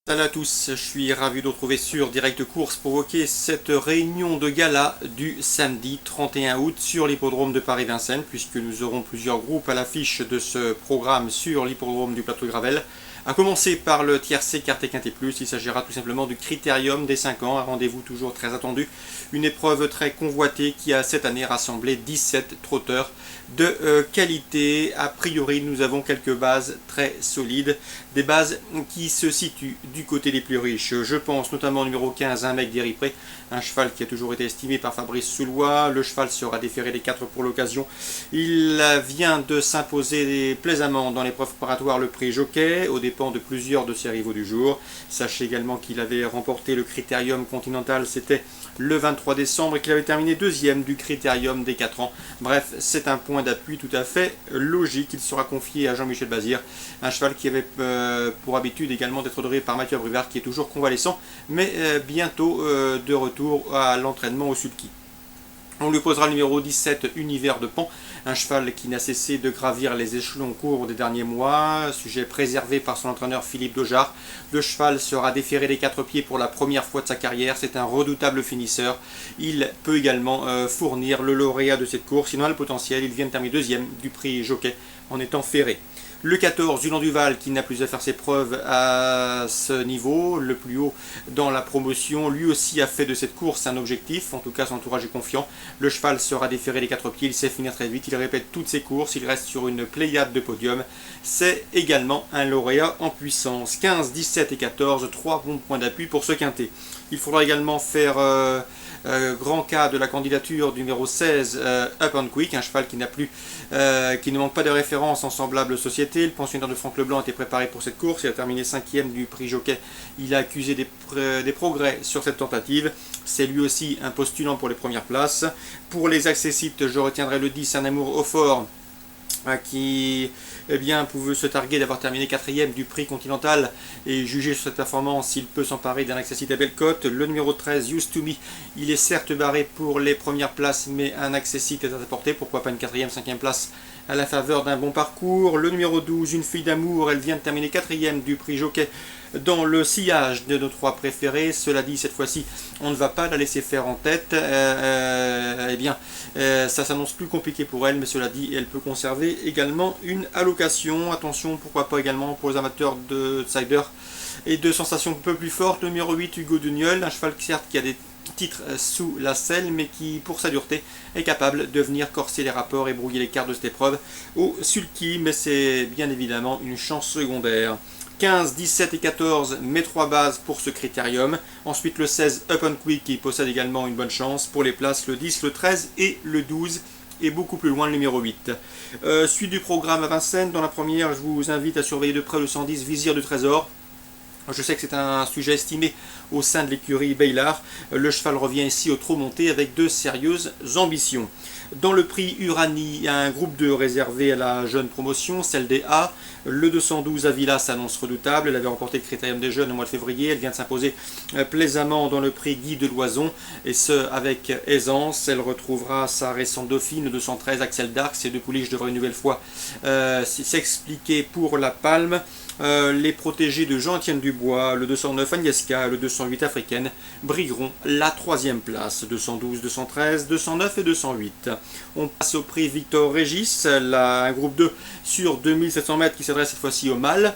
Salut à tous, je suis ravi de vous retrouver sur Direct Course pour évoquer cette réunion de gala du samedi 31 août sur l'hippodrome de Paris-Vincennes, puisque nous aurons plusieurs groupes à l'affiche de ce programme sur l'hippodrome du Plateau de Gravel. A commencer par le tiercé Quartet Quintet Plus, il s'agira tout simplement du Critérium des 5 ans, un rendez-vous toujours très attendu, une épreuve très convoitée qui a cette année rassemblé 17 trotteurs de qualité. A priori, nous avons quelques bases très solides, des bases qui se situent du côté des plus riches. Je pense notamment au numéro 15, un mec d'Éripré, un cheval qui a toujours été estimé par Fabrice Soulois. Le cheval sera déféré des 4 pour l'occasion. Il vient de s'imposer plaisamment dans l'épreuve préparatoire le prix Jockey, au dépens de plusieurs de ses rivaux du jour. Sachez également qu'il avait remporté le Critérium Continental, c'était le 23 décembre, et qu'il avait terminé deuxième du Critérium des 4 ans. Bref, c'est un point d'appui tout à fait logique. Il sera confié à Jean-Michel Bazir, un cheval qui avait pour habitude également d'être doré par Mathieu Abrivard, qui est toujours convalescent, mais bientôt de retour à l'entraînement au sulky. On lui posera le numéro 17, Univers de Pan, un cheval qui n'a cessé de gravir les échelons au cours des derniers mois, sujet préservé par son entraîneur Philippe Dojard. Le cheval sera déféré des 4 pieds pour la première fois de sa carrière, c'est un redoutable finisseur. Il peut également fournir le lauréat de cette course, il en a le potentiel, il vient de terminer deuxième du prix Jockey en étant ferré. Le 14, Julian Duval, qui n'a plus à faire ses preuves à ce niveau, le plus haut dans la promotion, lui aussi a fait de cette course un objectif, en tout cas son entourage est confiant. Le cheval sera déféré des 4 pieds, il sait finir très vite, il répète toutes ses courses, il reste sur une pléiade de podium. C'est également un lauréat en puissance. 15, 17 et 14, 3 bons points d'appui pour ce quintet. Il faudra également faire grand cas de la candidature du numéro 16, Up and Quick, un cheval qui ne manque pas de référence en semblable société. Le pensionnaire de Franck Leblanc était préparé pour cette course, il a terminé 5e du prix Jockey. Il a accusé des progrès sur cette tentative. C'est lui aussi un postulant pour les premières places. Pour les accessites, je retiendrai le 10, Un amour au fort, qui pouvait se targuer d'avoir terminé 4e du prix continental et juger sur cette performance, il peut s'emparer d'un accessite à belle cote. Le numéro 13, Used to Me, il est certes barré pour les premières places, mais un accessite est à sa portée, pourquoi pas une 4e, 5e place à la faveur d'un bon parcours. Le numéro 12, Une fille d'amour, elle vient de terminer 4e du prix Jockey dans le sillage de nos 3 préférés. Cela dit, cette fois-ci, on ne va pas la laisser faire en tête. Ça s'annonce plus compliqué pour elle, mais cela dit, elle peut conserver également une allocation. Attention, pourquoi pas également pour les amateurs de Cider et de sensations un peu plus fortes. Le numéro 8, Hugo Duniol, un cheval certes qui a des titres sous la selle, mais qui, pour sa dureté, est capable de venir corser les rapports et brouiller les cartes de cette épreuve au sulky, mais c'est bien évidemment une chance secondaire. 15, 17 et 14, mes 3 bases pour ce critérium. Ensuite le 16, Up and Quick, qui possède également une bonne chance. Pour les places, le 10, le 13 et le 12. Et beaucoup plus loin le numéro 8. Suite du programme à Vincennes. Dans la première, je vous invite à surveiller de près le 110, Vizir du Trésor. Je sais que c'est un sujet estimé au sein de l'écurie Baylard. Le cheval revient ici au trot monté avec de sérieuses ambitions. Dans le prix Uranie, il y a un groupe 2 réservé à la jeune promotion, celle des A. Le 212 Avila s'annonce redoutable. Elle avait remporté le Critérium des jeunes au mois de février. Elle vient de s'imposer plaisamment dans le prix Guy de Loison, et ce avec aisance. Elle retrouvera sa récente dauphine, le 213 Axel Dark. Ces 2 pouliches devraient une nouvelle fois s'expliquer pour la palme. Les protégés de Jean-Étienne Dubois, le 209 Agnieszka, le 208 Africaine, brigueront la 3e place. 212, 213, 209 et 208. On passe au prix Victor Régis, un groupe 2 sur 2700 mètres qui s'adresse cette fois-ci au mâle.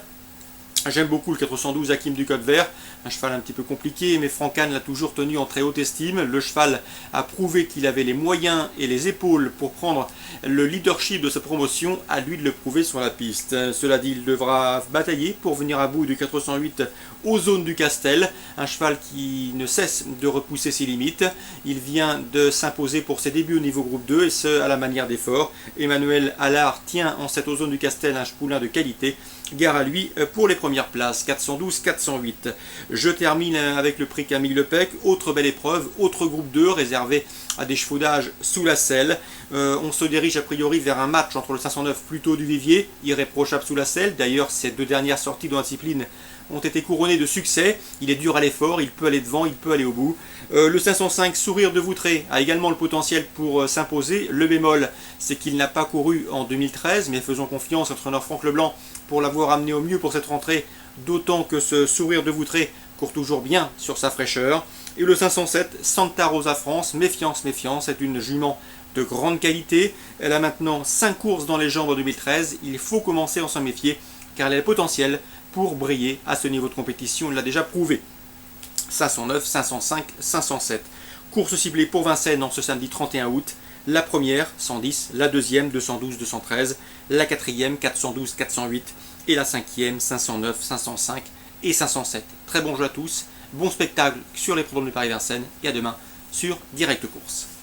J'aime beaucoup le 412 Hakim du Code Vert, un cheval un petit peu compliqué, mais Francan l'a toujours tenu en très haute estime. Le cheval a prouvé qu'il avait les moyens et les épaules pour prendre le leadership de sa promotion, à lui de le prouver sur la piste. Cela dit, il devra batailler pour venir à bout du 408 aux zones du Castel, un cheval qui ne cesse de repousser ses limites. Il vient de s'imposer pour ses débuts au niveau groupe 2, et ce à la manière d'effort. Emmanuel Allard tient en cette zone du Castel un poulain de qualité. Gare à lui pour les premières places, 412, 408. Je termine avec le prix Camille Lepec, autre belle épreuve, autre groupe 2 réservé à des chevaux d'âge sous la selle. On se dirige a priori vers un match entre le 509 Plutôt du Vivier, irréprochable sous la selle. D'ailleurs, ces 2 dernières sorties dans la discipline ont été couronnées de succès. Il est dur à l'effort, il peut aller devant, il peut aller au bout. Le 505 Sourire de Voutré a également le potentiel pour s'imposer. Le bémol, c'est qu'il n'a pas couru en 2013, mais faisons confiance à l'entraîneur Franck Leblanc pour l'avoir amené au mieux pour cette rentrée d'autant que ce sourire de Voutré court toujours bien sur sa fraîcheur. Et le 507 Santa Rosa France, méfiance, méfiance, c'est une jument de grande qualité. Elle a maintenant 5 courses dans les jambes en 2013. Il faut commencer à s'en méfier car elle a le potentiel pour briller à ce niveau de compétition. Elle l'a déjà prouvé. 509, 505, 507. Course ciblée pour Vincennes en ce samedi 31 août. La première, 110, la deuxième, 212, 213, la quatrième, 412, 408 et la cinquième, 509, 505 et 507. Très bon jeu à tous, bon spectacle sur les programmes de Paris-Vincennes et à demain sur Direct Course.